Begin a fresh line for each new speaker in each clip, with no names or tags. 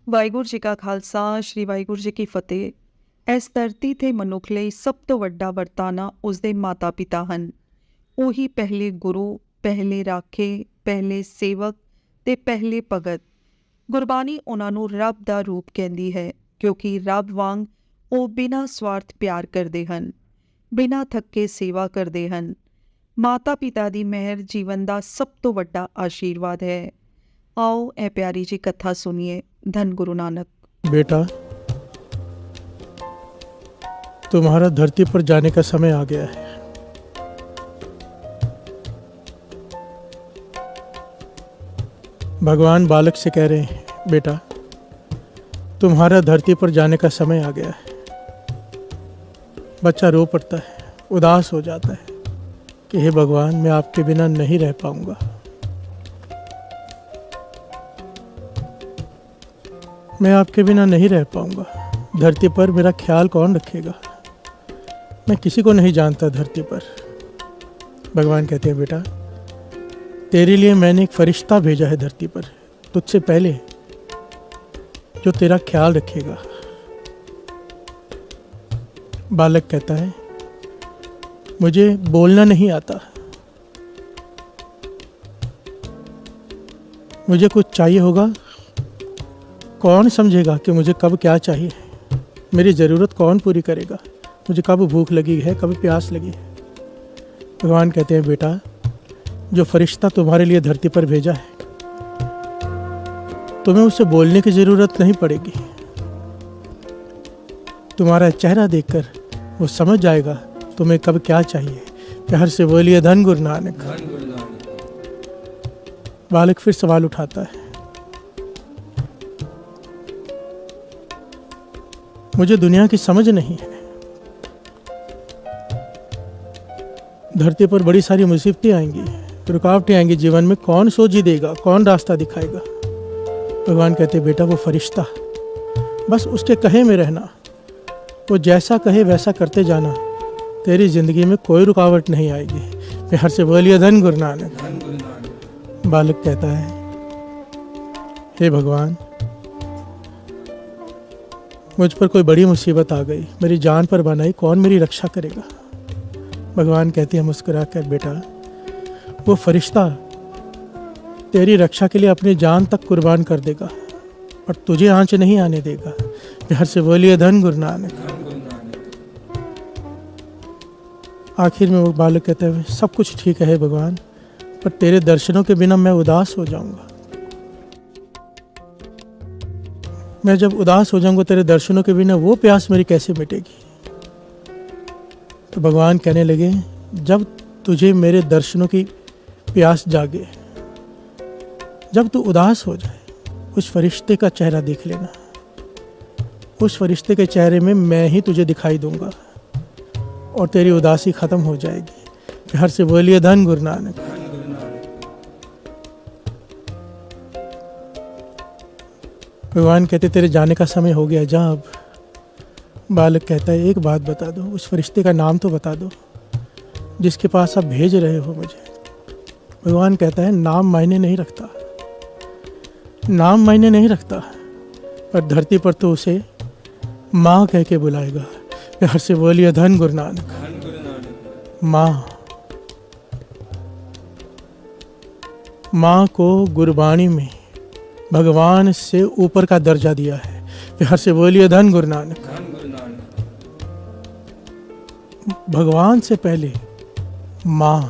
ਵਾਹਿਗੁਰੂ ਜੀ ਕਾ ਖਾਲਸਾ ਸ਼੍ਰੀ ਵਾਹਿਗੁਰੂ ਜੀ ਕੀ ਫਤਿਹ। ਇਸ ਧਰਤੀ ਤੇ ਮਨੁੱਖ ਲਈ ਸਭ ਤੋਂ ਵੱਡਾ ਵਰਤਾਨਾ ਉਸਦੇ ਮਾਤਾ ਪਿਤਾ ਹਨ। ਉਹੀ ਪਹਿਲੇ ਗੁਰੂ, ਪਹਿਲੇ ਰਾਖੇ, ਪਹਿਲੇ ਸੇਵਕ ਤੇ ਪਹਿਲੇ ਭਗਤ। ਗੁਰਬਾਣੀ ਉਹਨਾਂ ਨੂੰ ਰੱਬ ਦਾ ਰੂਪ ਕਹਿੰਦੀ ਹੈ, ਕਿਉਂਕਿ ਰੱਬ ਵਾਂਗ ਉਹ ਬਿਨਾਂ ਸਵਾਰਥ ਪਿਆਰ ਕਰਦੇ ਹਨ, ਬਿਨਾਂ ਥੱਕੇ ਸੇਵਾ ਕਰਦੇ ਹਨ। ਮਾਤਾ ਪਿਤਾ ਦੀ ਮਿਹਰ ਜੀਵਨ ਦਾ ਸਭ ਤੋਂ ਵੱਡਾ ਆਸ਼ੀਰਵਾਦ ਹੈ। आओ ए प्यारी जी कथा सुनिए। धन गुरु नानक।
बेटा, तुम्हारा धरती पर जाने का समय आ गया है। भगवान बालक से कह रहे हैं, बेटा तुम्हारा धरती पर जाने का समय आ गया है। बच्चा रो पड़ता है, उदास हो जाता है कि हे भगवान, मैं आपके बिना नहीं रह पाऊंगा। मैं आपके बिना नहीं रह पाऊंगा। धरती पर मेरा ख्याल कौन रखेगा? मैं किसी को नहीं जानता धरती पर। भगवान कहते हैं, बेटा तेरे लिए मैंने एक फरिश्ता भेजा है धरती पर, तुझसे पहले, जो तेरा ख्याल रखेगा। बालक कहता है, मुझे बोलना नहीं आता, मुझे कुछ चाहिए होगा, कौन समझेगा कि मुझे कब क्या चाहिए? मेरी ज़रूरत कौन पूरी करेगा? मुझे कब भूख लगी है, कब प्यास लगी है? भगवान कहते हैं, बेटा जो फरिश्ता तुम्हारे लिए धरती पर भेजा है, तुम्हें उससे बोलने की ज़रूरत नहीं पड़ेगी। तुम्हारा चेहरा देखकर वो समझ जाएगा तुम्हें कब क्या चाहिए। प्यार से बोलिए धन गुरु नानक। बालक फिर सवाल उठाता है, मुझे दुनिया की समझ नहीं है। धरती पर बड़ी सारी मुसीबतें आएंगी, रुकावटें आएंगी जीवन में, कौन सोझी देगा, कौन रास्ता दिखाएगा? भगवान कहते, बेटा वो फरिश्ता, बस उसके कहे में रहना, वो जैसा कहे वैसा करते जाना, तेरी जिंदगी में कोई रुकावट नहीं आएगी। प्यार से बोलिए धन गुरु नानक। बालक कहता है, हे भगवान, मुझ पर कोई बड़ी मुसीबत आ गई, मेरी जान पर बनाई, कौन मेरी रक्षा करेगा? भगवान कहते हैं मुस्कुरा कर, बेटा वो फरिश्ता तेरी रक्षा के लिए अपनी जान तक कुर्बान कर देगा, पर तुझे आंच नहीं आने देगा। प्यार से बोलिए धन गुरु नानक। आखिर में वो बालक कहते हैं, सब कुछ ठीक है भगवान, पर तेरे दर्शनों के बिना मैं उदास हो जाऊंगा। मैं जब उदास हो जाऊंगा तेरे दर्शनों के बिना, वो प्यास मेरी कैसे मिटेगी? तो भगवान कहने लगे, जब तुझे मेरे दर्शनों की प्यास जागे, जब तू उदास हो जाए, उस फरिश्ते का चेहरा देख लेना। उस फरिश्ते के चेहरे में मैं ही तुझे दिखाई दूंगा और तेरी उदासी खत्म हो जाएगी। प्यार से बोलिए धन गुरु नानक। भगवान कहते, तेरे जाने का समय हो गया, जा अब। बालक कहता है, एक बात बता दो, उस फरिश्ते का नाम तो बता दो जिसके पास आप भेज रहे हो मुझे। भगवान कहता है, नाम मायने नहीं रखता, नाम मायने नहीं रखता, पर धरती पर तो उसे माँ कह के बुलाएगा। प्यार से बोलिए धन गुरु नानक। माँ, माँ को गुरबाणी में भगवान से ऊपर का दर्जा दिया है। प्यार से बोलिए धन गुरु नानक। भगवान से पहले माँ,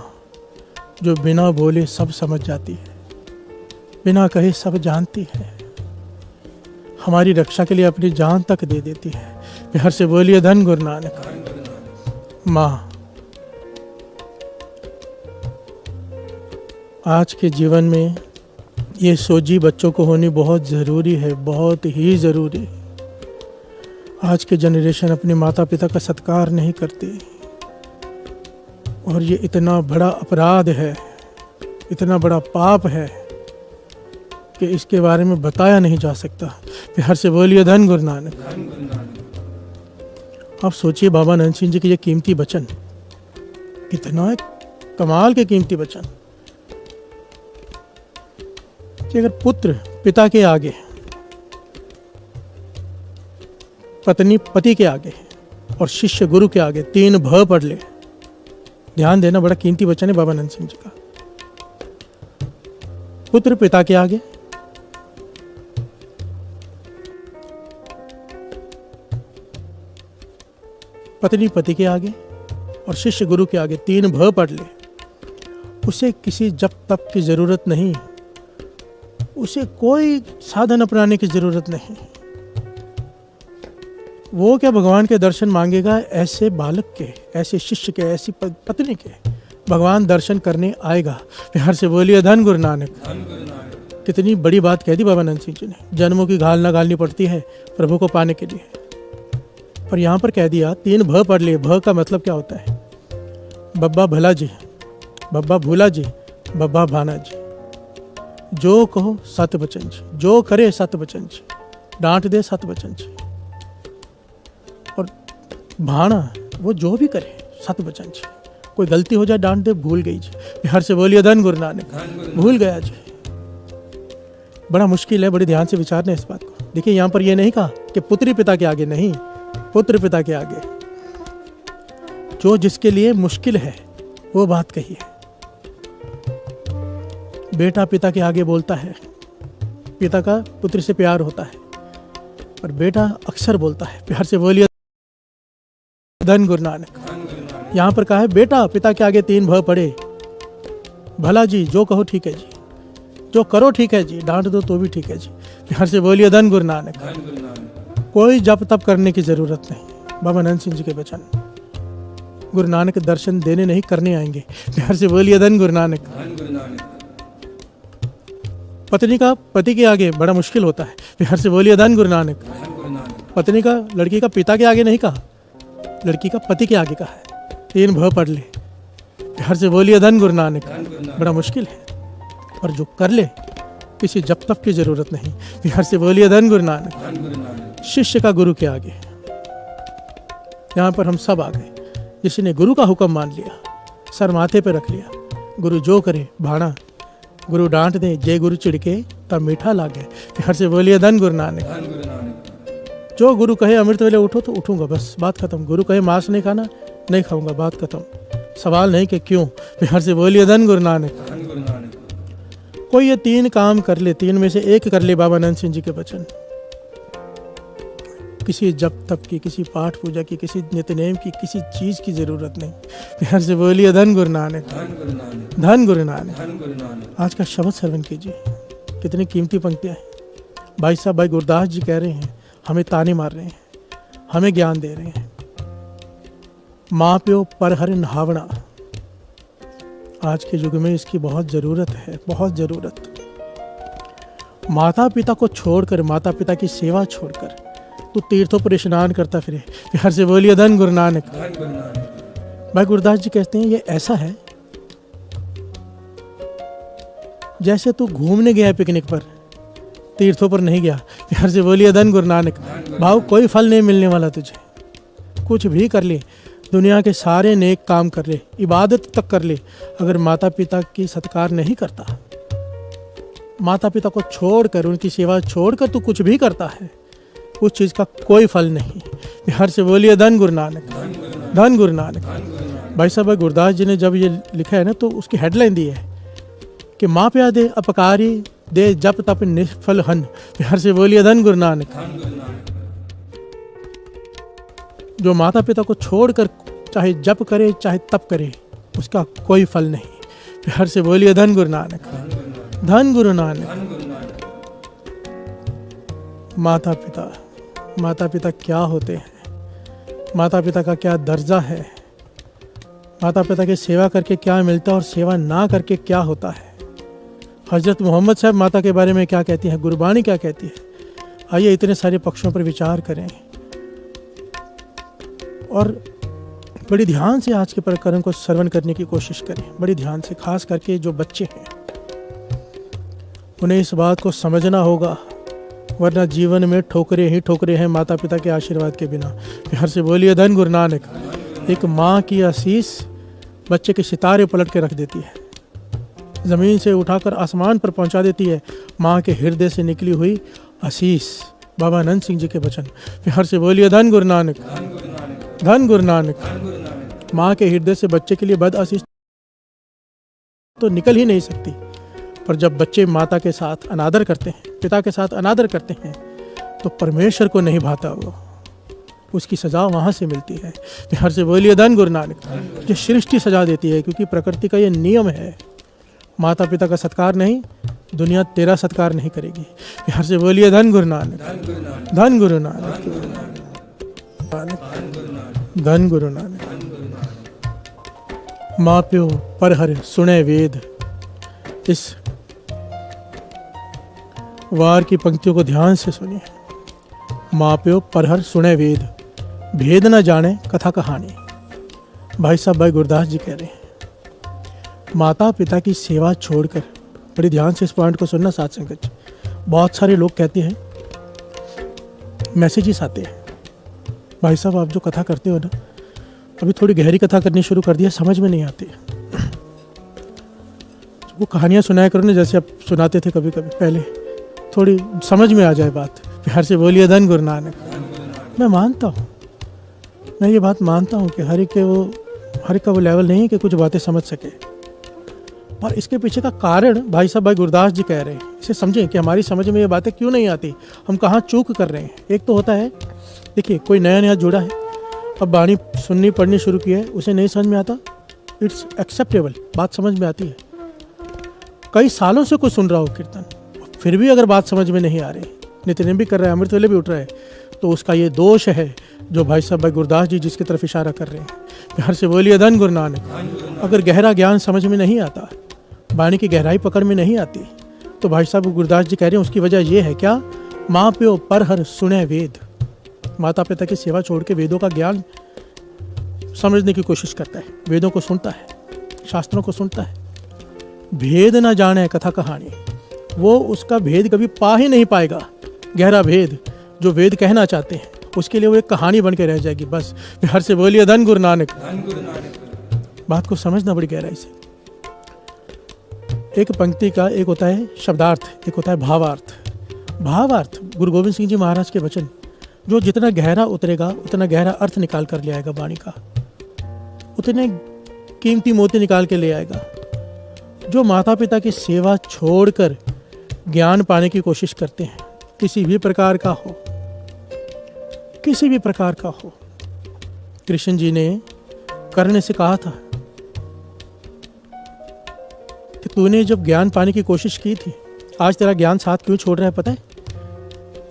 जो बिना बोले सब समझ जाती है, बिना कहे सब जानती है, हमारी रक्षा के लिए अपनी जान तक दे देती है। प्यार से बोलिए धन गुरु नानक। माँ, आज के जीवन में ये सोझी बच्चों को होनी बहुत ज़रूरी है, बहुत ही ज़रूरी। आज के जनरेशन अपने माता पिता का सत्कार नहीं करती, और ये इतना बड़ा अपराध है, इतना बड़ा पाप है कि इसके बारे में बताया नहीं जा सकता। प्यार से बोलिए धन गुरु नानक। आप सोचिए बाबा नंद सिंह जी के ये कीमती वचन, कितना कमाल के कीमती वचन कि अगर पुत्र पिता के आगे पत्नी पति के आगे और शिष्य गुरु के आगे 3 भ पढ़ ले। ध्यान देना, बड़ा कीमती वचन है बाबा नंद सिंह जी का। पुत्र पिता के आगे, पत्नी पति के आगे और शिष्य गुरु के आगे 3 भ पढ़ ले। उसे किसी जप तप की जरूरत नहीं, उसे कोई साधन अपनाने की जरूरत नहीं। वो क्या भगवान के दर्शन मांगेगा? ऐसे बालक के, ऐसे शिष्य के, ऐसी पत्नी के भगवान दर्शन करने आएगा। प्यार से बोलिए धन गुरु नानक। कितनी बड़ी बात कह दी बाबा नंद सिंह जी ने। जन्मों की घाल ना घालनी पड़ती है प्रभु को पाने के लिए, पर यहाँ पर कह दिया 3 भ पढ़ लिए। भ का मतलब क्या होता है? बब्बा भला जी, बब्बा भूला जी, बब्बा भाना जी। जो कहो सत बचन जी, जो करे सत बचन जी, डांट दे सत बचन जी। और भाना वो जो भी करे सत बचन जी। कोई गलती हो जाए डांट दे, भूल गई जी। बिहार से बोलिए धन गुरु नानक। भूल गया जी। बड़ा मुश्किल है, बड़े ध्यान से विचारना इस बात को। देखिए यहाँ पर ये नहीं कहा कि पुत्री पिता के आगे, नहीं, पुत्र पिता के आगे। जो जिसके लिए मुश्किल है वो बात कही है। बेटा पिता के आगे बोलता है, पिता का पुत्र से प्यार होता है, पर बेटा अक्सर बोलता है। प्यार से बोलिए धन गुरु नानक। यहाँ पर कहा है बेटा पिता के आगे 3 भ पढ़े। भला जी, जो कहो ठीक है जी, जो करो ठीक है जी, डांट दो तो भी ठीक है जी। प्यार से बोलिए धन गुरु नानक। कोई जप तप करने की जरूरत नहीं। बाबा नंद सिंह जी के वचन। गुरु नानक दर्शन देने नहीं, करने आएंगे। प्यार से बोलिए धन गुरु नानक। पत्नी का पति के आगे बड़ा मुश्किल होता है। प्यार से बोलिए धन गुरु नानक। पत्नी का लड़की का पिता के आगे नहीं कहा, लड़की का पति के आगे कहा है। 3 भ पढ़ ले। प्यार से बोलिए धन गुरु नानक। बड़ा मुश्किल है, पर जो कर ले किसी जप तप की जरूरत नहीं। प्यार से बोलिए धन गुरु नानक। शिष्य का गुरु के आगे। यहाँ पर हम सब आ गए। जिसने गुरु का हुक्म मान लिया, सर माथे पे रख लिया, गुरु जो करे भाणा। गुरु डांट दे, जय गुरु चिड़के तब मीठा लागे। प्यार से बोलिए धन गुरु नानक। जो गुरु कहे अमृत वेले उठो तो उठूंगा, बस बात खत्म। गुरु कहे मांस नहीं खाना, नहीं खाऊंगा, बात खत्म। सवाल नहीं कि क्यों। प्यार से बोलिए धन गुरु नानक। कोई ये 3 काम कर ले, 3 में से 1 कर ले। बाबा नंद सिंह जी के वचन। किसी जप तप की, किसी पाठ पूजा की, किसी नित्यनेम की, किसी चीज की जरूरत नहीं। प्यार से बोलिए धन गुरु नानक। धन गुरु नानक। आज का शब्द श्रवण कीजिए, कितनी कीमती पंक्तियां हैं। भाई साहब, भाई गुरदास जी कह रहे हैं, हमें ताने मार रहे हैं, हमें ज्ञान दे रहे हैं। माँ प्यो पर हर नहावना। आज के युग में इसकी बहुत ज़रूरत है, बहुत ज़रूरत। माता पिता को छोड़कर, माता पिता की सेवा छोड़कर तू तीर्थों पर स्नान करता फिरे। प्यार से बोलिए धन गुरु नानक। भाई गुरदास जी कहते हैं ये ऐसा है जैसे तू घूमने गया पिकनिक पर, तीर्थों पर नहीं गया। प्यार से बोलिए धन गुरु नानक। भाव कोई फल नहीं मिलने वाला तुझे। कुछ भी कर ले, दुनिया के सारे नेक काम कर ले, इबादत तक कर ले, अगर माता पिता की सत्कार नहीं करता, माता पिता को छोड़कर, उनकी सेवा छोड़कर तू कुछ भी करता है, उस चीज़ का कोई फल नहीं। प्यार से बोलिए धन गुरु नानक। धन गुरु नानक। भाई साहब, गुरदास जी ने जब ये लिखा है ना, तो उसकी हेडलाइन दी है कि माँ प्या दे अपकारी दे जप तप निष्फल हन। प्यार से बोलिए धन गुरु नानक। जो माता पिता को छोड़कर चाहे जप करे चाहे तप करे, उसका कोई फल नहीं। प्यार से बोलिए धन गुरु नानक। धन गुरु नानक। माता पिता, माता पिता क्या होते हैं, माता पिता का क्या दर्जा है, माता पिता की सेवा करके क्या मिलता है और सेवा ना करके क्या होता है। हजरत मोहम्मद साहब माता के बारे में क्या कहती है, गुरबाणी क्या कहती है। आइए इतने सारे पक्षों पर विचार करें और बड़ी ध्यान से आज के प्रकरण को श्रवण करने की कोशिश करें, बड़ी ध्यान से। खास करके जो बच्चे हैं उन्हें इस बात को समझना होगा, वरना जीवन में ठोकरे ही ठोकरे हैं माता पिता के आशीर्वाद के बिना। प्यार से बोलिए धन गुरु नानक। एक माँ की आशीष बच्चे के सितारे पलट के रख देती है, ज़मीन से उठाकर आसमान पर पहुंचा देती है। माँ के हृदय से निकली हुई आशीष बाबा आनंद सिंह जी के वचन, प्यार से बोलिए धन गुरु नानक, धन गुरु नानक। माँ के हृदय से बच्चे के लिए बद आशीष तो निकल ही नहीं सकती, पर जब बच्चे माता के साथ अनादर करते हैं, पिता के साथ अनादर करते हैं, तो परमेश्वर को नहीं भाता वो, उसकी सजा वहाँ से मिलती है। प्यार से बोलिए धन गुरु नानक। ये सृष्टि सजा देती है, क्योंकि प्रकृति का ये नियम है, माता पिता का सत्कार नहीं, दुनिया तेरा सत्कार नहीं करेगी। प्यार से बोलिए धन गुरु नानक, धन गुरु नानक, धन गुरु नानक। माँ प्यो परहर सुने वेद, इस वार की पंक्तियों को ध्यान से सुनिए। माँ प्यो परहर सुने वेद, भेद न जाने कथा कहानी। भाई साहब भाई गुरदास जी कह रहे हैं, माता पिता की सेवा छोड़कर, बड़ी ध्यान से इस पॉइंट को सुनना साथ संगत। बहुत सारे लोग कहते हैं, मैसेजेस आते हैं, भाई साहब आप जो कथा करते हो ना, अभी थोड़ी गहरी कथा करनी शुरू कर दिया, समझ में नहीं आती। वो कहानियाँ सुनाया करो ना, जैसे आप सुनाते थे कभी कभी पहले, थोड़ी समझ में आ जाए बात। प्यार से बोलिए धन गुरु नानक। मैं मानता हूँ, मैं ये बात मानता हूँ कि हर एक का वो लेवल नहीं है कि कुछ बातें समझ सके, पर इसके पीछे का कारण भाई साहब भाई गुरदास जी कह रहे हैं, इसे समझें कि हमारी समझ में ये बातें क्यों नहीं आती, हम कहाँ चूक कर रहे हैं। एक तो होता है, देखिए कोई नया नया जुड़ा है, अब बाणी सुननी पढ़नी शुरू की है, उसे नहीं समझ में आता, इट्स एक्सेप्टेबल, बात समझ में आती है। कई सालों से कोई सुन रहा हो कीर्तन, फिर भी अगर बात समझ में नहीं आ रही, नित्य भी कर रहा है, अमृत वेले भी उठ रहा है, तो उसका ये दोष है जो भाई साहब भाई गुरदास जी जिसकी तरफ इशारा कर रहे हैं। प्यार से बोलिए धन गुरु नानक। अगर गहरा ज्ञान समझ में नहीं आता, वाणी की गहराई पकड़ में नहीं आती, तो भाई साहब गुरदास जी कह रहे हैं उसकी वजह यह है क्या, माँ प्यो परहर सुने वेद। माता पिता की सेवा छोड़ के वेदों का ज्ञान समझने की कोशिश करता है, वेदों को सुनता है, शास्त्रों को सुनता है, भेद ना जाने कथा कहानी, वो उसका भेद कभी पा ही नहीं पाएगा। गहरा भेद जो वेद कहना चाहते हैं, उसके लिए वो एक कहानी बन के रह जाएगी बस। प्यार से बोलिए धन गुरु नानक। बात को समझना बड़ी गहराई से। एक पंक्ति का एक होता है शब्दार्थ, एक होता है भावार्थ। भावार्थ गुरु गोविंद सिंह जी महाराज के वचन, जो जितना गहरा उतरेगा उतना गहरा अर्थ निकाल कर ले आएगा, वाणी का उतने कीमती मोती निकाल के ले आएगा। जो माता पिता की सेवा छोड़कर ज्ञान पाने की कोशिश करते हैं, किसी भी प्रकार का हो, किसी भी प्रकार का हो। कृष्ण जी ने कर्ण से कहा था कि तूने जब ज्ञान पाने की कोशिश की थी, आज तेरा ज्ञान साथ क्यों छोड़ रहा है पता है?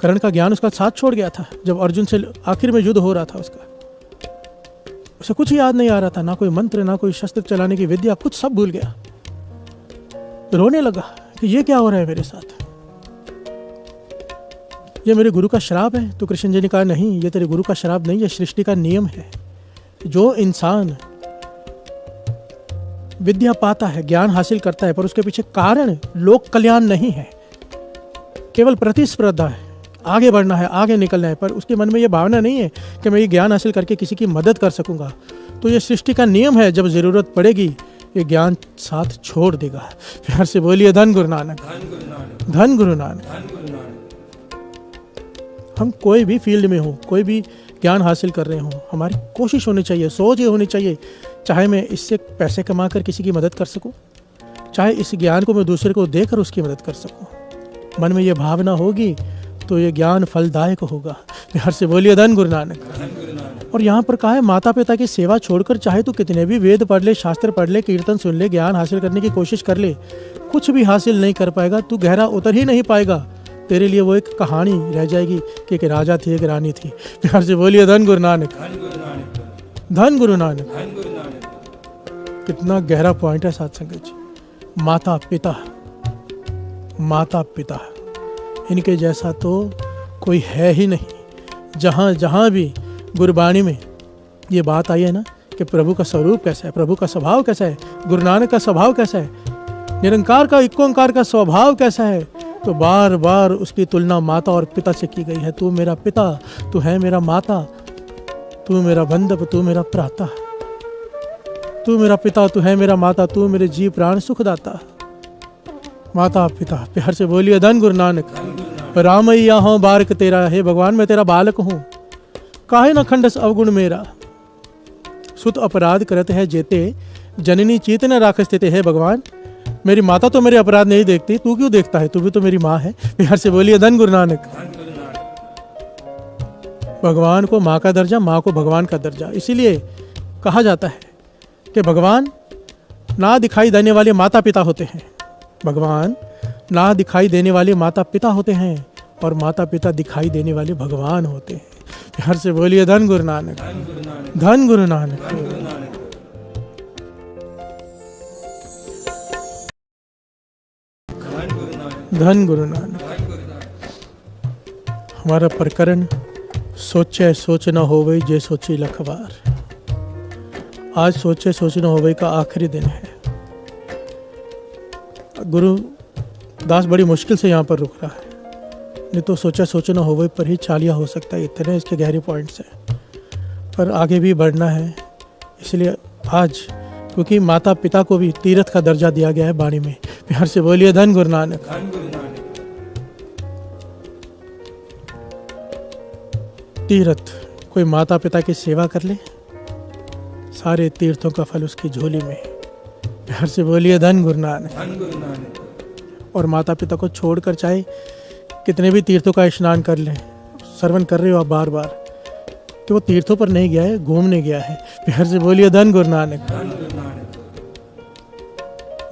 कर्ण का ज्ञान उसका साथ छोड़ गया था जब अर्जुन से आखिर में युद्ध हो रहा था। उसे कुछ याद नहीं आ रहा था, ना कोई मंत्र, ना कोई शस्त्र चलाने की विद्या, कुछ सब भूल गया। रोने लगा कि ये क्या हो रहा है मेरे साथ, ये मेरे गुरु का श्राप है। तो कृष्ण जी ने कहा नहीं, ये तेरे गुरु का श्राप नहीं, ये सृष्टि का नियम है। जो इंसान विद्या पाता है, ज्ञान हासिल करता है, पर उसके पीछे कारण लोक कल्याण नहीं है, केवल प्रतिस्पर्धा है, आगे बढ़ना है, आगे निकलना है, पर उसके मन में ये भावना नहीं है कि मैं ये ज्ञान हासिल करके किसी की मदद कर सकूंगा, तो ये सृष्टि का नियम है, जब ज़रूरत पड़ेगी ये ज्ञान साथ छोड़ देगा। प्यार से बोलिए धन गुरु नानक, धन गुरु नानक। हम कोई भी फील्ड में हो, कोई भी ज्ञान हासिल कर रहे हो, हमारी कोशिश होनी चाहिए, सोच ये होनी चाहिए, चाहे मैं इससे पैसे कमा कर किसी की मदद कर सकूं, चाहे इस ज्ञान को मैं दूसरे को देकर उसकी मदद कर सकूं। मन में ये भावना होगी तो ये ज्ञान फलदायक होगा। प्यार से बोलिए धन गुरु नानक। और यहाँ पर कहा है माता पिता की सेवा छोड़कर चाहे तू कितने भी वेद पढ़ ले, शास्त्र पढ़ ले, कीर्तन सुन ले, ज्ञान हासिल करने की कोशिश कर ले, कुछ भी हासिल नहीं कर पाएगा, तू गहरा उतर ही नहीं पाएगा। तेरे लिए वो एक कहानी रह जाएगी कि एक राजा थी, एक रानी थी। प्यार से बोलिए धन गुरु नानक, धन गुरु नानक। कितना गहरा पॉइंट है साथ संगत जी। माता पिता, माता पिता, इनके जैसा तो कोई है ही नहीं। जहाँ जहाँ भी गुरबाणी में ये बात आई है ना कि प्रभु का स्वरूप कैसा है, प्रभु का स्वभाव कैसा है, गुरु नानक का स्वभाव कैसा है, निरंकार का इक्कोंकार का स्वभाव कैसा है, तो बार बार उसकी तुलना माता और पिता से की गई है। तू मेरा पिता, तू है मेरा माता, तू मेरा बंधप, तू मेरा प्राता, तू मेरा पिता, तू है मेरा माता, तू मेरे जीव प्राण सुखदाता। माता पिता, प्यार से बोलिए धन गुरु नानक। रामैया हूँ बारक तेरा, हे भगवान मैं तेरा बालक हूँ, काहे न खंडस अवगुण मेरा, सुत अपराध करत है जेते, जननी चीत न राखस तेते। हे भगवान मेरी माता तो मेरे अपराध नहीं देखती, तू क्यों देखता है, तू भी तो मेरी माँ है। बिहार से बोलिए धन गुरु नानक। भगवान को माँ का दर्जा, माँ को भगवान का दर्जा। इसीलिए कहा जाता है कि भगवान ना दिखाई देने वाले माता पिता होते हैं, भगवान ना दिखाई देने वाले माता पिता होते हैं, और माता पिता दिखाई देने वाले भगवान होते हैं। बिहार से बोलिए धन गुरु नानक, धन गुरु नानक। धन गुरु नानक। हमारा प्रकरण सोचे सोच न होवे जे सोची लखवार। आज सोचे सोच न होवे का आखिरी दिन है। गुरु दास बड़ी मुश्किल से यहाँ पर रुक रहा है, नहीं तो सोचा सोच न होवे पर ही चालिया हो सकता है। इतने इसके गहरे पॉइंट्स हैं, पर आगे भी बढ़ना है। इसलिए आज क्योंकि माता पिता को भी तीर्थ का दर्जा दिया गया है वाणी में। बिहार से बोलिए धन गुरु नानक। तीर्थ, कोई माता पिता की सेवा कर ले, सारे तीर्थों का फल उसकी झोली में। बिहार से बोलिए धन गुरु नानक। और माता पिता को छोड़कर चाहे कितने भी तीर्थों का स्नान कर लें, श्रवण कर रहे हो आप बार बार कि वो तीर्थों पर नहीं गया है, घूमने गया है। बिहार से बोलिए धन गुरु नानक।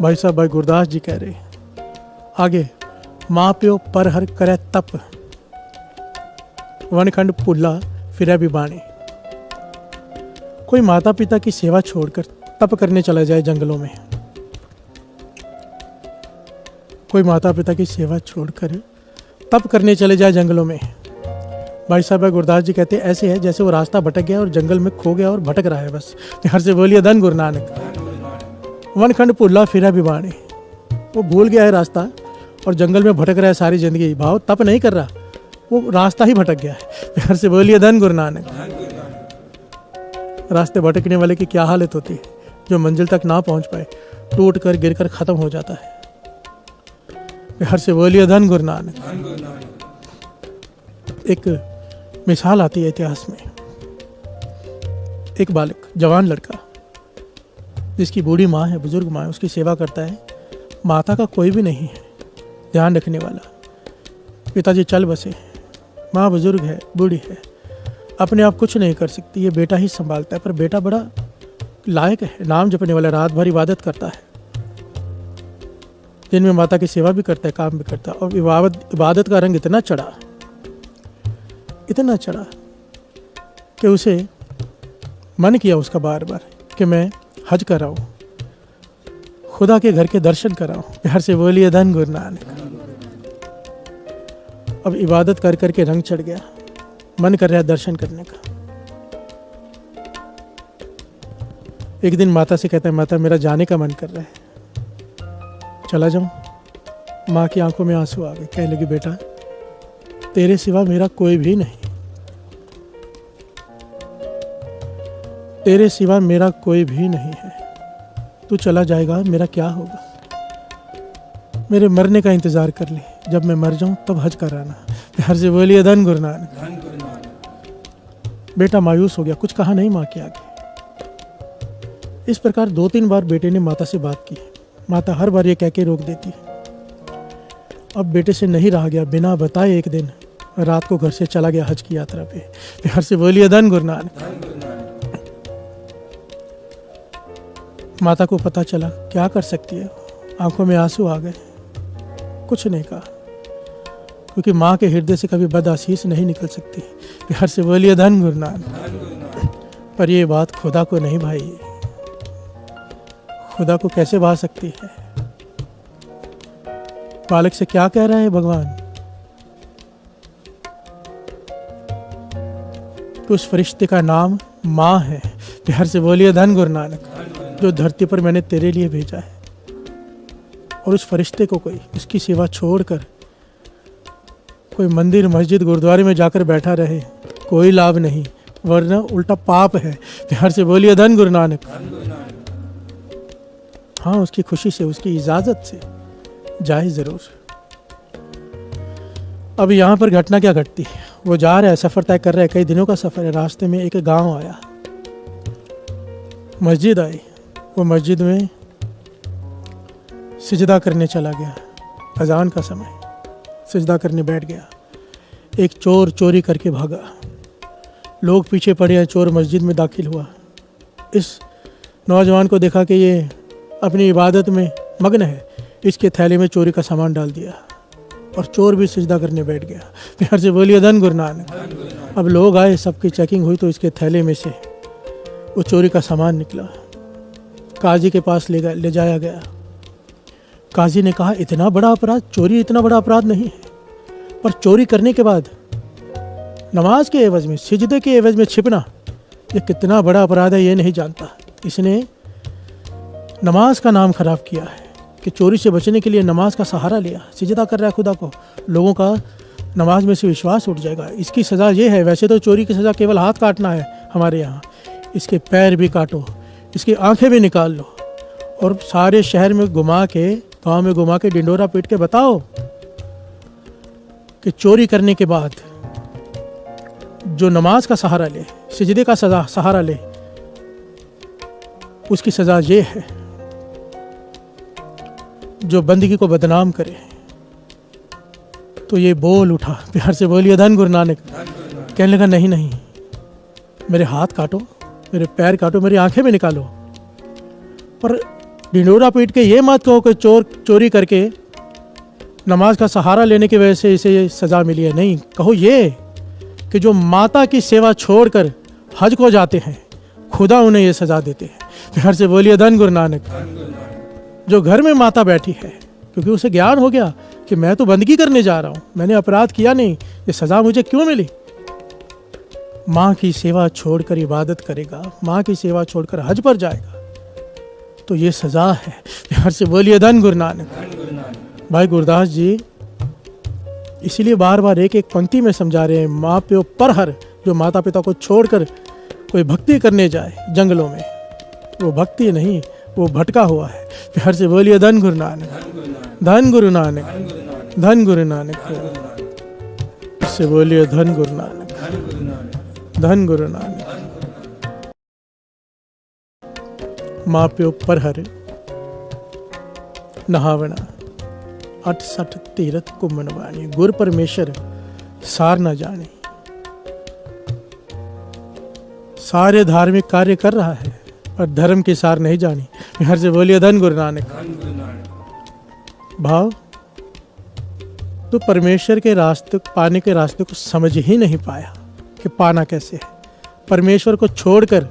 भाई साहब, भाई गुरदास जी कह रहे आगे, माँ प्यो पर हर करे तप, वनखंड पुल्ला फिर भी बाणी। कोई माता पिता की सेवा छोड़कर तप करने चला जाए जंगलों में, कोई माता पिता की सेवा छोड़कर तप करने चले जाए जंगलों में। भाई साहब गुरदास जी कहते हैं ऐसे है जैसे वो रास्ता भटक गया और जंगल में खो गया और भटक रहा है बस। बिहार से बोलिए धन गुरु नानक। वनखंड पुल्ला फिरा भी बाणी। वो भूल गया है रास्ता और जंगल में भटक रहा है सारी जिंदगी। भाव तप नहीं कर रहा, वो रास्ता ही भटक गया है। बिहार से बोलिए धन गुरु नानक। रास्ते भटकने वाले की क्या हालत होती है, जो मंजिल तक ना पहुंच पाए, टूट कर गिर कर खत्म हो जाता है। बिहार से बोलिए धन गुरु नानक। एक मिसाल आती है इतिहास में। एक बालक, जवान लड़का, जिसकी बूढ़ी माँ है, बुजुर्ग माँ है, उसकी सेवा करता है। माता का कोई भी नहीं है ध्यान रखने वाला। पिताजी चल बसे, माँ बुजुर्ग है, बूढ़ी है, अपने आप कुछ नहीं कर सकती, ये बेटा ही संभालता है। पर बेटा बड़ा लायक है, नाम जपने वाला, रात भर इबादत करता है, दिन में माता की सेवा भी करता है, काम भी करता है। और इबादत का रंग इतना चढ़ा कि उसे मन किया उसका बार बार कि मैं हज कर रहा हूँ, खुदा के घर के दर्शन कर रहा हूँ। बिहार से बोलिए धन गुरु नानक। अब इबादत कर करके रंग चढ़ गया, मन कर रहा है दर्शन करने का। एक दिन माता से कहता है, माता मेरा जाने का मन कर रहा है, चला जाऊं। माँ की आंखों में आंसू आ गए, कहने लगी बेटा तेरे सिवा मेरा कोई भी नहीं, तेरे सिवा मेरा कोई भी नहीं है, तू चला जाएगा मेरा क्या होगा। मेरे मरने का इंतजार कर ले, जब मैं मर जाऊं तब हज कराना। बिहार से बोलिए धन गुरु नानक। बेटा मायूस हो गया, कुछ कहा नहीं माँ के आगे। इस प्रकार 2-3 बार बेटे ने माता से बात की। माता हर बार ये कह के रोक देती। अब बेटे से नहीं रहा गया, बिना बताए एक दिन रात को घर से चला गया हज की यात्रा पे। बिहार से बोलिए धन गुरु नानक। माता को पता चला, क्या कर सकती है, आंखों में आंसू आ गए, कुछ नहीं कहा, क्योंकि माँ के हृदय से कभी बदआशीष नहीं निकल सकती। बिहार से बोलिए धन गुरु नानक। पर ये बात खुदा को नहीं भाई, खुदा को कैसे भा सकती है। बालक से क्या कह रहा है भगवान, तो उस फरिश्ते का नाम माँ है। बिहार से बोलिए धन गुरु नानक। जो धरती पर मैंने तेरे लिए भेजा है, और उस फरिश्ते को कोई उसकी सेवा छोड़कर कोई मंदिर मस्जिद गुरुद्वारे में जाकर बैठा रहे, कोई लाभ नहीं, वरना उल्टा पाप है। बिहार से बोलिए धन गुरु नानक। हाँ, उसकी खुशी से, उसकी इजाजत से जाए जरूर। अब यहाँ पर घटना क्या घटती है, वो जा रहा है, सफ़र तय कर रहा है, कई दिनों का सफ़र है। रास्ते में एक गांव आया, मस्जिद आई, वो मस्जिद में सिजदा करने चला गया। अजान का समय, सिजदा करने बैठ गया। एक चोर चोरी करके भागा, लोग पीछे पड़े हैं, चोर मस्जिद में दाखिल हुआ। इस नौजवान को देखा कि ये अपनी इबादत में मग्न है, इसके थैले में चोरी का सामान डाल दिया और चोर भी सिजदा करने बैठ गया। प्यार से बोलिए धन गुरु नानक। अब लोग आए, सबकी चेकिंग हुई तो इसके थैले में से वो चोरी का सामान निकला। काजी के पास ले जाया गया। काजी ने कहा, इतना बड़ा अपराध, चोरी इतना बड़ा अपराध नहीं है, पर चोरी करने के बाद नमाज के एवज में, सिजदे के एवज में छिपना, ये कितना बड़ा अपराध है ये नहीं जानता। इसने नमाज का नाम खराब किया है कि चोरी से बचने के लिए नमाज का सहारा लिया, सिजदा कर रहा है खुदा को, लोगों का नमाज में से विश्वास उठ जाएगा। इसकी सज़ा ये है, वैसे तो चोरी की सज़ा केवल हाथ काटना है हमारे यहाँ, इसके पैर भी काटो, इसकी आंखें भी निकाल लो और सारे शहर में घुमा के, गांव में घुमा के डिंडोरा पीट के बताओ कि चोरी करने के बाद जो नमाज का सहारा ले, सिजदे का सहारा ले, उसकी सज़ा ये है। जो बंदगी को बदनाम करे, तो ये बोल उठा, प्यार से बोलिए धन गुरु नानक। कहने लगा, नहीं नहीं, मेरे हाथ काटो, मेरे पैर काटो, मेरी आंखें भी निकालो, पर ढिंडोरा पीट के ये मत कहो कि चोरी करके नमाज का सहारा लेने की वजह से इसे ये सज़ा मिली है। नहीं, कहो ये कि जो माता की सेवा छोड़कर हज को जाते हैं, खुदा उन्हें ये सज़ा देते हैं। प्यार से बोलिए धन गुरु नानक। जो घर में माता बैठी है, क्योंकि उसे ज्ञान हो गया कि मैं तो बंदगी करने जा रहा हूँ, मैंने अपराध किया नहीं, ये सज़ा मुझे क्यों मिली। माँ की सेवा छोड़कर इबादत करेगा, माँ की सेवा छोड़कर हज पर जाएगा, तो ये सज़ा है। प्यार से बोलिए धन गुरु नानक। भाई गुरदास जी इसीलिए बार बार एक एक पंक्ति में समझा रहे हैं, माँ प्यो पर हर, जो माता पिता को छोड़कर कोई भक्ति करने जाए जंगलों में, वो भक्ति नहीं, वो भटका हुआ है। प्यार से बोलिए धन गुरु नानक, धन गुरु नानक, धन गुरु नानक। से बोलिए धन गुरु नानक, धन गुरु नानक। माँ प्यो पर हर नहावना 68 तीरथ कुमन वाणी, गुर परमेश्वर सार न जाने। सारे धार्मिक कार्य कर रहा है पर धर्म की सार नहीं जानी। प्यार से बोलिए धन गुरु नानक। भाव, तो परमेश्वर के रास्ते, पाने के रास्ते को समझ ही नहीं पाया कि पाना कैसे है। परमेश्वर को छोड़कर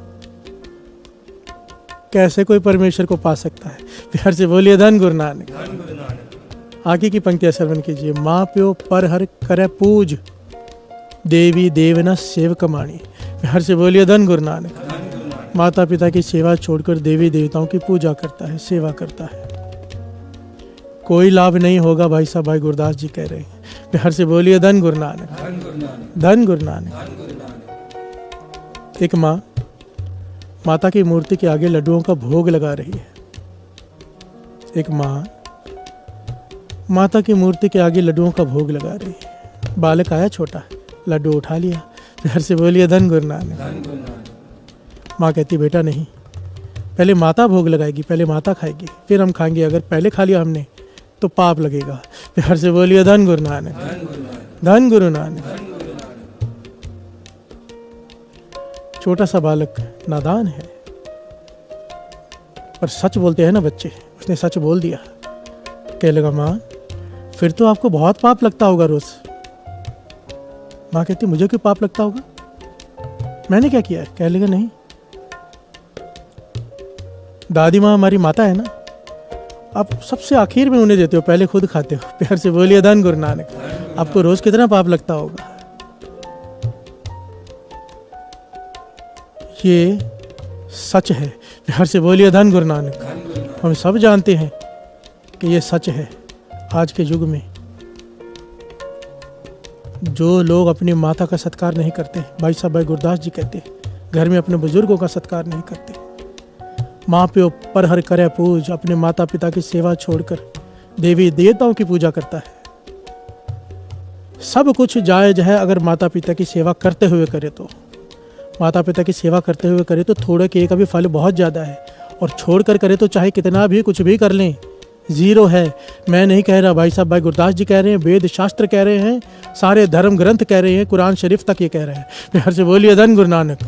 कैसे कोई परमेश्वर को पा सकता है। प्यार से बोलिए धन गुरु नानक। आगे की पंक्तियां श्रवण कीजिए। माँ प्यो पर हर करे पूज, देवी देवना सेवक माणी। प्यार से बोलिए धन गुरु नानक। माता पिता की सेवा छोड़कर देवी देवताओं की पूजा करता है, सेवा करता है, कोई लाभ नहीं होगा। भाई साहब, भाई गुरदास जी कह रहे हैं। प्यार से बोलिए धन गुरु नानक, धन गुरु नानक। एक माँ माता की मूर्ति के आगे लड्डुओं का भोग लगा रही है। एक माँ माता की मूर्ति के आगे लड्डुओं का भोग लगा रही है। बालक आया छोटा, लड्डू उठा लिया। प्यार से बोलिए धन गुरु नानक। माँ कहती, बेटा नहीं, पहले माता भोग लगाएगी, पहले माता खाएगी, फिर हम खाएंगे। अगर पहले खा लिया हमने तो पाप लगेगा। प्यार से बोलिए धन गुरु नानक, धन गुरु नानक। छोटा सा बालक नादान है, पर सच बोलते हैं ना बच्चे। उसने सच बोल दिया। कहने लगा, माँ फिर तो आपको बहुत पाप लगता होगा रोज। माँ कहती, मुझे क्यों पाप लगता होगा, मैंने क्या किया है? कहने लगा, नहीं, दादी माँ हमारी माता है ना, आप सबसे आखिर में उन्हें देते हो, पहले खुद खाते हो। प्यार से बोलिए धन गुरु नानक। आपको रोज कितना पाप लगता होगा। ये सच है। प्यार से बोलिए धन गुरु नानक। हम सब जानते हैं कि ये सच है। आज के युग में जो लोग अपनी माता का सत्कार नहीं करते, भाई साहब भाई गुरदास जी कहते हैं, घर में अपने बुजुर्गों का सत्कार नहीं करते, माँ प्यो पर हर करे पूज, अपने माता पिता की सेवा छोड़कर देवी देवताओं की पूजा करता है, सब कुछ जायज़ है अगर माता पिता की सेवा करते हुए करे तो। माता पिता की सेवा करते हुए करे तो थोड़े के का भी फल बहुत ज़्यादा है, और छोड़ कर करे तो चाहे कितना भी कुछ भी कर लें, ज़ीरो है। मैं नहीं कह रहा भाई साहब, भाई गुरदास जी कह रहे हैं, वेद शास्त्र कह रहे हैं, सारे धर्म ग्रंथ कह रहे हैं, कुरान शरीफ तक ये कह रहे हैं। प्यार से बोलिए धन गुरु नानक।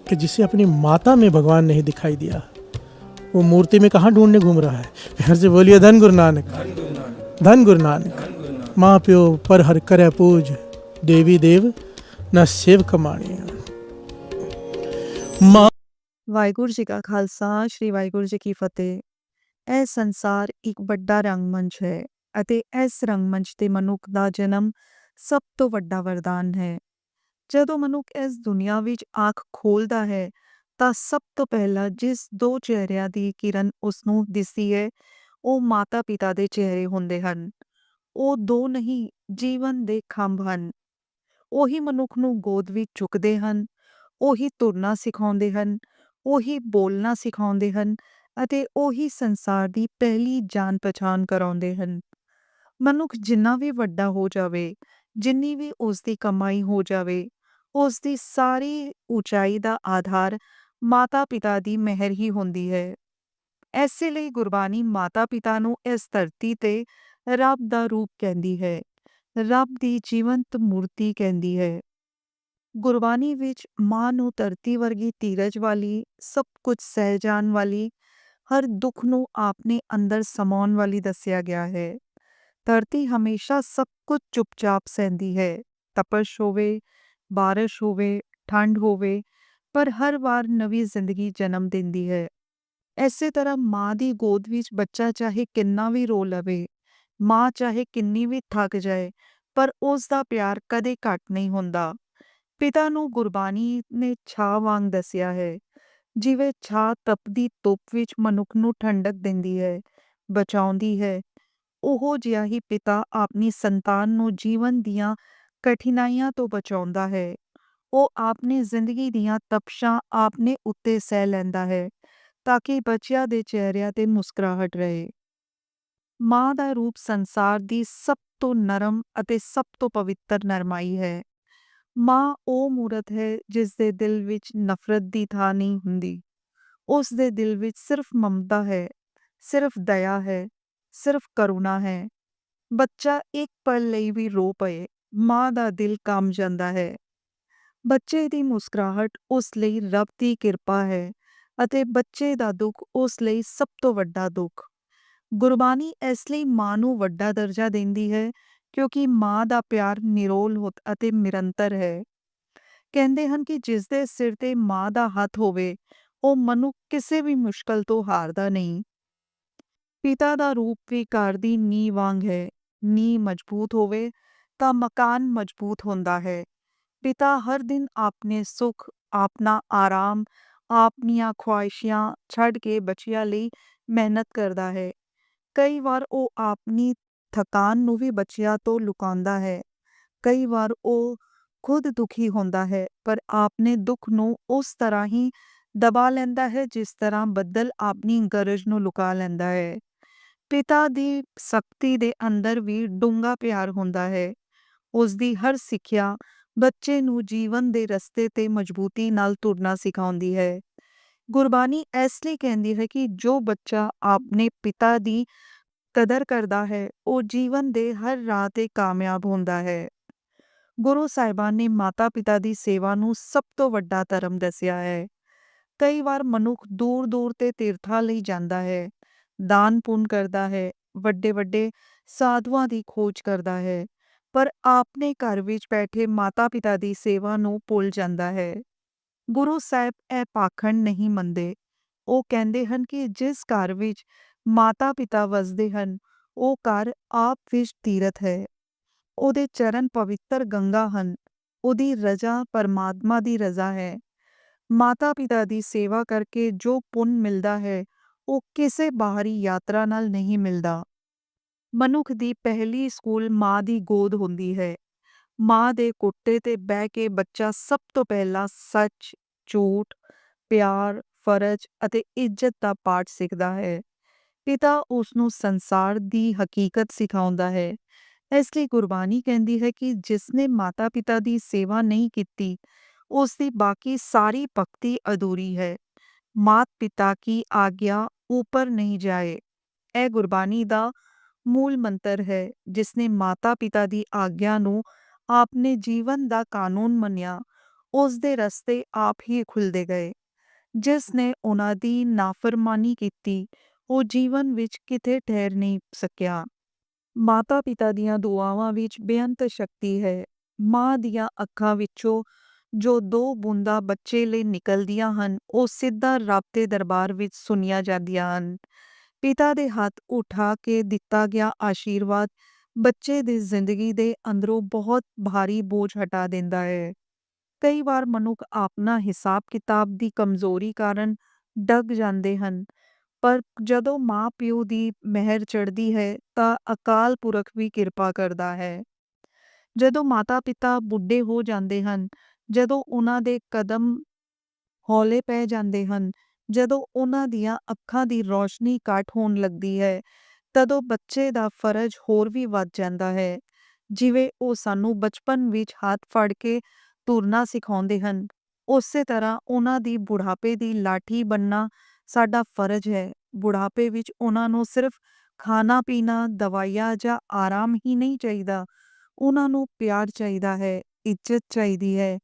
कि जिसे अपनी माता में भगवान नहीं दिखाई दिया, वो मूर्ति में कहाँ ढूंढने घूम रहा है। प्यार से बोलिए धन गुरु नानक, धन गुरु नानक। माँ प्यो पर हर करे पूज, देवी देव न सेव कमाणी। माँ
ਵਾਹਿਗੁਰੂ ਜੀ ਕਾ ਖਾਲਸਾ ਸ਼੍ਰੀ ਵਾਹਿਗੁਰੂ ਜੀ ਕੀ ਫਤਿਹ। ਇਹ ਸੰਸਾਰ ਇੱਕ ਵੱਡਾ ਰੰਗਮੰਚ ਹੈ ਅਤੇ ਇਸ ਰੰਗਮੰਚ ਤੇ ਮਨੁੱਖ ਦਾ ਜਨਮ ਸਭ ਤੋਂ ਵੱਡਾ ਵਰਦਾਨ ਹੈ। ਜਦੋਂ ਮਨੁੱਖ ਇਸ ਦੁਨੀਆ ਵਿੱਚ ਅੱਖ ਖੋਲ੍ਹਦਾ ਹੈ ਤਾਂ ਸਭ ਤੋਂ ਪਹਿਲਾਂ ਜਿਸ ਦੋ ਚਿਹਰਿਆਂ ਦੀ ਕਿਰਨ ਉਸਨੂੰ ਦਿਸਦੀ ਹੈ, ਉਹ ਮਾਤਾ ਪਿਤਾ ਦੇ ਚਿਹਰੇ ਹੁੰਦੇ ਹਨ। ਉਹ ਦੋ ਨਹੀਂ, ਜੀਵਨ ਦੇ ਖੰਭ ਹਨ। ਉਹੀ ਮਨੁੱਖ ਨੂੰ ਗੋਦ ਵਿੱਚ ਚੁੱਕਦੇ ਹਨ, ਉਹੀ ਤੁਰਨਾ ਸਿਖਾਉਂਦੇ ਹਨ, ਉਹੀ ਬੋਲਣਾ ਸਿਖਾਉਂਦੇ ਹਨ ਅਤੇ ਉਹੀ ਸੰਸਾਰ ਦੀ ਪਹਿਲੀ ਜਾਣ ਪਛਾਣ ਕਰਾਉਂਦੇ ਹਨ। ਮਨੁੱਖ ਜਿੰਨਾ ਵੀ ਵੱਡਾ ਹੋ ਜਾਵੇ, ਜਿੰਨੀ ਵੀ ਉਸਦੀ ਕਮਾਈ ਹੋ ਜਾਵੇ, ਉਸਦੀ ਸਾਰੀ ਉਚਾਈ ਦਾ ਆਧਾਰ ਮਾਤਾ ਪਿਤਾ ਦੀ ਮਿਹਰ ਹੀ ਹੁੰਦੀ ਹੈ। ਇਸੇ ਲਈ ਗੁਰਬਾਣੀ ਮਾਤਾ ਪਿਤਾ ਨੂੰ ਇਸ ਧਰਤੀ ਤੇ ਰੱਬ ਦਾ ਰੂਪ ਕਹਿੰਦੀ ਹੈ, ਰੱਬ ਦੀ ਜੀਵੰਤ ਮੂਰਤੀ ਕਹਿੰਦੀ ਹੈ। ਗੁਰਬਾਣੀ ਵਿੱਚ ਮਾਂ ਨੂੰ ਧਰਤੀ ਵਰਗੀ ਧੀਰਜ ਵਾਲੀ, ਸਭ ਕੁਝ ਸਹਿ ਜਾਣ ਵਾਲੀ, ਹਰ ਦੁੱਖ ਨੂੰ ਆਪਣੇ ਅੰਦਰ ਸਮਾਉਣ ਵਾਲੀ ਦੱਸਿਆ ਗਿਆ ਹੈ। ਧਰਤੀ ਹਮੇਸ਼ਾ ਸਭ ਕੁਝ ਚੁੱਪਚਾਪ ਸਹਿੰਦੀ ਹੈ, ਤਪਸ਼ ਹੋਵੇ, ਬਾਰਿਸ਼ ਹੋਵੇ, ਠੰਡ ਹੋਵੇ, ਪਰ ਹਰ ਵਾਰ ਨਵੀਂ ਜ਼ਿੰਦਗੀ ਜਨਮ ਦਿੰਦੀ ਹੈ। ਇਸੇ ਤਰ੍ਹਾਂ ਮਾਂ ਦੀ ਗੋਦ ਵਿੱਚ ਬੱਚਾ ਚਾਹੇ ਕਿੰਨਾ ਵੀ ਰੋ ਲਵੇ, ਮਾਂ ਚਾਹੇ ਕਿੰਨੀ ਵੀ ਥੱਕ ਜਾਏ, ਪਰ ਉਸ ਦਾ ਪਿਆਰ ਕਦੇ ਘੱਟ ਨਹੀਂ ਹੁੰਦਾ। ਪਿਤਾ ਨੂੰ ਗੁਰਬਾਣੀ ਨੇ ਛਾਂ ਵਾਂਗ ਦੱਸਿਆ ਹੈ। ਜਿਵੇਂ ਛਾਂ ਤਪਦੀ ਧੁੱਪ ਵਿੱਚ ਮਨੁੱਖ ਨੂੰ ਠੰਡਕ ਦਿੰਦੀ ਹੈ, ਬਚਾਉਂਦੀ ਹੈ, ਉਹੋ ਜਿਹਾ ਹੀ ਪਿਤਾ ਆਪਣੀ ਸੰਤਾਨ ਨੂੰ ਜੀਵਨ ਦੀਆਂ ਕਠਿਨਾਈਆਂ ਤੋਂ ਬਚਾਉਂਦਾ ਹੈ। ਉਹ ਆਪਣੀ ਜ਼ਿੰਦਗੀ ਦੀਆਂ ਤਪਸ਼ਾਂ ਆਪਣੇ ਉੱਤੇ ਸਹਿ ਲੈਂਦਾ ਹੈ ਤਾਂ ਕਿ ਬੱਚਿਆਂ ਦੇ ਚਿਹਰਿਆਂ ਤੇ ਮੁਸਕਰਾਹਟ ਰਹੇ। ਮਾਂ ਦਾ ਰੂਪ ਸੰਸਾਰ ਦੀ ਸਭ ਤੋਂ ਨਰਮ ਅਤੇ ਸਭ ਤੋਂ ਪਵਿੱਤਰ ਨਰਮਾਈ ਹੈ। ਮਾਂ ਉਹ ਮੂਰਤ ਹੈ ਜਿਸ ਦੇ ਦਿਲ ਵਿੱਚ ਨਫ਼ਰਤ ਦੀ ਥਾਂ ਨਹੀਂ ਹੁੰਦੀ। ਉਸ ਦੇ ਦਿਲ ਵਿੱਚ ਸਿਰਫ ਮਮਤਾ ਹੈ, ਸਿਰਫ ਦਇਆ ਹੈ, ਸਿਰਫ ਕਰੁਣਾ ਹੈ। ਬੱਚਾ ਇੱਕ ਪਲ ਲਈ ਵੀ ਰੋ ਪਏ, ਮਾਂ ਦਾ ਦਿਲ ਕੰਬ ਜਾਂਦਾ ਹੈ। ਬੱਚੇ ਦੀ ਮੁਸਕਰਾਹਟ ਉਸ ਲਈ ਰੱਬ ਦੀ ਕਿਰਪਾ ਹੈ ਅਤੇ ਬੱਚੇ ਦਾ ਦੁੱਖ ਉਸ ਲਈ ਸਭ ਤੋਂ ਵੱਡਾ ਦੁੱਖ। ਗੁਰਬਾਣੀ ਇਸ ਲਈ ਮਾਂ ਨੂੰ ਵੱਡਾ ਦਰਜਾ ਦਿੰਦੀ ਹੈ ਕਿਉਂਕਿ ਮਾਂ ਦਾ ਪਿਆਰ ਨਿਰੋਲ ਅਤੇ ਨਿਰੰਤਰ ਹੈ। ਕਹਿੰਦੇ ਹਨ ਕਿ ਜਿਸ ਦੇ ਸਿਰ ਤੇ ਮਾਂ ਦਾ ਹੱਥ ਹੋਵੇ, ਉਹ ਮਨੁੱਖ ਕਿਸੇ ਵੀ ਮੁਸ਼ਕਲ ਤੋਂ ਹਾਰਦਾ ਨਹੀਂ। ਪਿਤਾ ਦਾ ਰੂਪ ਵੀ ਘਰ ਦੀ ਨੀਂਹ ਵਾਂਗ ਹੈ। ਨੀਂਹ ਮਜ਼ਬੂਤ ਹੋਵੇ ਤਾਂ ਮਕਾਨ ਮਜ਼ਬੂਤ ਹੁੰਦਾ ਹੈ। ਪਿਤਾ ਹਰ ਦਿਨ ਆਪਣੇ ਸੁੱਖ, ਆਪਣਾ ਆਰਾਮ, ਆਪਣੀਆਂ ਖੁਆਇਸ਼ਾਂ ਛੱਡ ਕੇ ਬੱਚਿਆਂ ਲਈ ਮਿਹਨਤ ਕਰਦਾ ਹੈ। ਕਈ ਵਾਰ ਉਹ ਆਪਣੀ ਥਕਾਨ ਨੂੰ ਵੀ ਬੱਚਿਆਂ ਤੋਂ ਲੁਕਾਉਂਦਾ ਹੈ। ਕਈ ਵਾਰ ਉਹ ਖੁਦ ਦੁਖੀ ਹੁੰਦਾ ਹੈ, ਪਰ ਆਪਣੇ ਦੁੱਖ ਨੂੰ ਉਸ ਤਰ੍ਹਾਂ ਹੀ ਦਬਾ ਲੈਂਦਾ ਹੈ ਜਿਸ ਤਰ੍ਹਾਂ ਬੱਦਲ ਆਪਣੀ ਗਰਜ ਨੂੰ ਲੁਕਾ ਲੈਂਦਾ ਹੈ। ਪਿਤਾ ਦੀ ਸਖਤੀ ਦੇ ਅੰਦਰ ਵੀ ਡੂੰਘਾ ਪਿਆਰ ਹੁੰਦਾ ਹੈ। ਉਸ ਦੀ ਹਰ ਸਿੱਖਿਆ ਬੱਚੇ ਨੂੰ ਜੀਵਨ ਦੇ ਰਸਤੇ ਤੇ ਮਜ਼ਬੂਤੀ ਨਾਲ ਤੁਰਨਾ ਸਿਖਾਉਂਦੀ ਹੈ। ਗੁਰਬਾਣੀ ਇਸ ਲਈ ਕਹਿੰਦੀ ਹੈ ਕਿ ਜੋ ਬੱਚਾ ਆਪਣੇ ਪਿਤਾ ਦੀ ਕਦਰ ਕਰਦਾ ਹੈ, ਉਹ ਜੀਵਨ ਦੇ ਹਰ ਰਾਹ ਤੇ ਕਾਮਯਾਬ ਹੁੰਦਾ ਹੈ। ਗੁਰੂ ਸਾਹਿਬਾਨ ਨੇ ਮਾਤਾ ਪਿਤਾ ਦੀ ਸੇਵਾ ਨੂੰ ਸਭ ਤੋਂ ਵੱਡਾ ਧਰਮ ਦੱਸਿਆ ਹੈ। ਕਈ ਵਾਰ ਮਨੁੱਖ ਦੂਰ ਦੂਰ ਤੇ ਤੀਰਥਾਂ ਲਈ ਜਾਂਦਾ ਹੈ, ਦਾਨ ਪੁੰਨ ਕਰਦਾ ਹੈ, ਵੱਡੇ ਵੱਡੇ ਸਾਧੂਆਂ ਦੀ ਖੋਜ ਕਰਦਾ ਹੈ, ਪਰ ਆਪਣੇ ਘਰ ਵਿੱਚ ਬੈਠੇ ਮਾਤਾ ਪਿਤਾ ਦੀ ਸੇਵਾ ਨੂੰ ਭੁੱਲ ਜਾਂਦਾ ਹੈ। ਗੁਰੂ ਸਾਹਿਬ ਇਹ ਪਾਖੰਡ ਨਹੀਂ ਮੰਨਦੇ। ਉਹ ਕਹਿੰਦੇ ਹਨ ਕਿ ਜਿਸ ਘਰ ਵਿੱਚ ਮਾਤਾ ਪਿਤਾ ਵਸਦੇ ਹਨ, ਉਹ ਘਰ ਆਪ ਵਿੱਚ ਤੀਰਥ ਹੈ। ਉਹਦੇ ਚਰਨ ਪਵਿੱਤਰ ਗੰਗਾ ਹਨ। ਉਹਦੀ ਰਜ਼ਾ ਪਰਮਾਤਮਾ ਦੀ ਰਜ਼ਾ ਹੈ। ਮਾਤਾ ਪਿਤਾ ਦੀ ਸੇਵਾ ਕਰਕੇ ਜੋ ਪੁੰਨ ਮਿਲਦਾ ਹੈ, ਉਹ ਕਿਸੇ ਬਾਹਰੀ ਯਾਤਰਾ ਨਾਲ ਨਹੀਂ ਮਿਲਦਾ। ਮਨੁੱਖ ਦੀ ਪਹਿਲੀ ਸਕੂਲ ਮਾਂ ਦੀ ਗੋਦ ਹੁੰਦੀ ਹੈ। ਮਾਂ ਦੇ ਕੁੱਟੇ ਤੇ ਬਹਿ ਕੇ ਬੱਚਾ ਸਭ ਤੋਂ ਪਹਿਲਾਂ ਸੱਚ, ਝੂਠ, ਪਿਆਰ, ਫਰਜ਼ ਅਤੇ ਇੱਜ਼ਤ ਦਾ ਪਾਠ ਸਿੱਖਦਾ ਹੈ। ਪਿਤਾ ਉਸ ਨੂੰ ਸੰਸਾਰ ਦੀ ਹਕੀਕਤ ਸਿਖਾਉਂਦਾ ਹੈ। ਇਸ ਲਈ ਗੁਰਬਾਣੀ ਕਹਿੰਦੀ ਹੈ ਕਿ ਜਿਸਨੇ ਮਾਤਾ ਪਿਤਾ ਦੀ ਸੇਵਾ ਨਹੀਂ ਕੀਤੀ ਉਸ ਦੀ ਬਾਕੀ ਸਾਰੀ ਭਗਤੀ ਅਧੂਰੀ ਹੈ। ਮਾਤ ਪਿਤਾ ਕੀ ਆਗਿਆ ਉੱਪਰ ਨਹੀਂ ਜਾਏ, ਇਹ ਗੁਰਬਾਣੀ ਦਾ ਮੂਲ ਮੰਤਰ ਹੈ। ਜਿਸਨੇ ਮਾਤਾ ਪਿਤਾ ਦੀ ਆਗਿਆ ਨੂੰ ਆਪਣੇ ਜੀਵਨ ਦਾ ਕਾਨੂੰਨ ਮੰਨਿਆ ਉਸ ਦੇ ਰਸਤੇ ਆਪ ਹੀ ਖੁੱਲ੍ਹਦੇ ਗਏ। ਜਿਸ ਨੇ ਉਹਨਾਂ ਦੀ ਨਾਫਰਮਾਨੀ ਕੀਤੀ ਉਹ ਜੀਵਨ ਵਿੱਚ ਕਿਤੇ ਠਹਿਰ ਨਹੀਂ ਸਕਿਆ। ਮਾਤਾ ਪਿਤਾ ਦੀਆਂ ਦੁਆਵਾਂ ਵਿੱਚ ਬੇਅੰਤ ਸ਼ਕਤੀ ਹੈ। ਮਾਂ ਦੀਆਂ ਅੱਖਾਂ ਵਿੱਚੋਂ ਜੋ 2 ਬੂੰਦਾਂ ਬੱਚੇ ਲਈ ਨਿਕਲਦੀਆਂ ਹਨ ਉਹ ਸਿੱਧਾ ਰੱਬ ਦੇ ਦਰਬਾਰ ਵਿੱਚ ਸੁਣੀਆਂ ਜਾਂਦੀਆਂ ਹਨ। ਪਿਤਾ ਦੇ ਹੱਥ ਉਠਾ ਕੇ ਦਿੱਤਾ ਗਿਆ ਆਸ਼ੀਰਵਾਦ ਬੱਚੇ ਦੀ ਜ਼ਿੰਦਗੀ ਦੇ ਅੰਦਰੋਂ ਬਹੁਤ ਭਾਰੀ ਬੋਝ ਹਟਾ ਦਿੰਦਾ ਹੈ। ਕਈ ਵਾਰ ਮਨੁੱਖ ਆਪਣਾ ਹਿਸਾਬ ਕਿਤਾਬ ਦੀ ਕਮਜ਼ੋਰੀ ਕਾਰਨ ਡਗ ਜਾਂਦੇ ਹਨ, ਪਰ ਜਦੋਂ ਮਾਂ ਪਿਓ ਦੀ ਮਿਹਰ ਚੜ੍ਹਦੀ ਹੈ ਤਾਂ ਅਕਾਲ ਪੁਰਖ ਵੀ ਕਿਰਪਾ ਕਰਦਾ ਹੈ। ਜਦੋਂ ਮਾਤਾ ਪਿਤਾ ਬੁੱਢੇ ਹੋ ਜਾਂਦੇ ਹਨ, ਜਦੋਂ ਉਹਨਾਂ ਦੇ ਕਦਮ ਹੌਲੇ ਪੈ ਜਾਂਦੇ ਹਨ, ਜਦੋਂ ਉਹਨਾਂ ਦੀਆਂ ਅੱਖਾਂ ਦੀ ਰੌਸ਼ਨੀ ਘੱਟ ਹੋਣ ਲੱਗਦੀ ਹੈ, ਤਦੋਂ ਬੱਚੇ ਦਾ ਫਰਜ਼ ਹੋਰ ਵੀ ਵੱਧ ਜਾਂਦਾ ਹੈ। ਜਿਵੇਂ ਉਹ ਸਾਨੂੰ ਬਚਪਨ ਵਿੱਚ ਹੱਥ ਫੜ ਕੇ ਤੁਰਨਾ ਸਿਖਾਉਂਦੇ ਹਨ, ਉਸੇ ਤਰ੍ਹਾਂ ਉਹਨਾਂ ਦੀ ਬੁਢਾਪੇ ਦੀ ਲਾਠੀ ਬਣਨਾ ਸਾਡਾ ਫਰਜ਼ ਹੈ। ਬੁਢਾਪੇ ਵਿੱਚ ਉਹਨਾਂ ਨੂੰ ਸਿਰਫ ਖਾਣਾ ਪੀਣਾ, ਦਵਾਈਆਂ ਜਾਂ ਆਰਾਮ ਹੀ ਨਹੀਂ ਚਾਹੀਦਾ, ਉਹਨਾਂ ਨੂੰ ਪਿਆਰ ਚਾਹੀਦਾ ਹੈ, ਇੱਜ਼ਤ ਚਾਹੀਦੀ ਹੈ,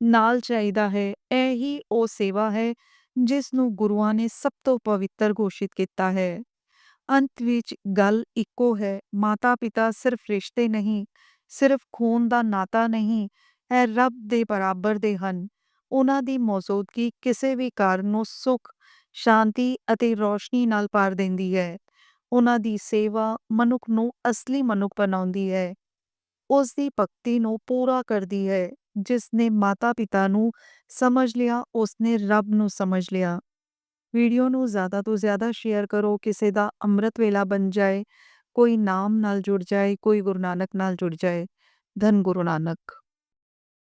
ਨਾਲ ਚਾਹੀਦਾ ਹੈ। ਇਹ ਹੀ ਉਹ ਸੇਵਾ ਹੈ ਜਿਸ ਨੂੰ ਗੁਰੂਆਂ ਨੇ ਸਭ ਤੋਂ ਪਵਿੱਤਰ ਘੋਸ਼ਿਤ ਕੀਤਾ ਹੈ। ਅੰਤ ਵਿੱਚ ਗੱਲ ਇੱਕੋ ਹੈ, ਮਾਤਾ ਪਿਤਾ ਸਿਰਫ ਰਿਸ਼ਤੇ ਨਹੀਂ, ਸਿਰਫ ਖੂਨ ਦਾ ਨਾਤਾ ਨਹੀਂ, ਇਹ ਰੱਬ ਦੇ ਬਰਾਬਰ ਦੇ ਹਨ। ਉਹਨਾਂ ਦੀ ਮੌਜੂਦਗੀ ਕਿਸੇ ਵੀ ਘਰ ਨੂੰ ਸੁੱਖ, ਸ਼ਾਂਤੀ ਅਤੇ ਰੌਸ਼ਨੀ ਨਾਲ ਭਰ ਦਿੰਦੀ ਹੈ। ਉਹਨਾਂ ਦੀ ਸੇਵਾ ਮਨੁੱਖ ਨੂੰ ਅਸਲੀ ਮਨੁੱਖ ਬਣਾਉਂਦੀ ਹੈ, ਉਸ ਦੀ ਭਗਤੀ ਨੂੰ ਪੂਰਾ ਕਰਦੀ ਹੈ। ਜਿਸ ਨੇ ਮਾਤਾ ਪਿਤਾ ਨੂੰ ਸਮਝ ਲਿਆ ਉਸਨੇ ਰੱਬ ਨੂੰ ਸਮਝ ਲਿਆ। ਵੀਡੀਓ ਨੂੰ ਜ਼ਿਆਦਾ ਤੋਂ ਜ਼ਿਆਦਾ ਸ਼ੇਅਰ ਕਰੋ, ਕਿਸੇ ਦਾ ਅੰਮ੍ਰਿਤ ਵੇਲਾ ਬਣ ਜਾਏ, ਕੋਈ ਨਾਮ ਨਾਲ ਜੁੜ ਜਾਏ, ਕੋਈ ਗੁਰੂ ਨਾਨਕ ਨਾਲ ਜੁੜ ਜਾਏ। ਧੰਨ ਗੁਰੂ ਨਾਨਕ।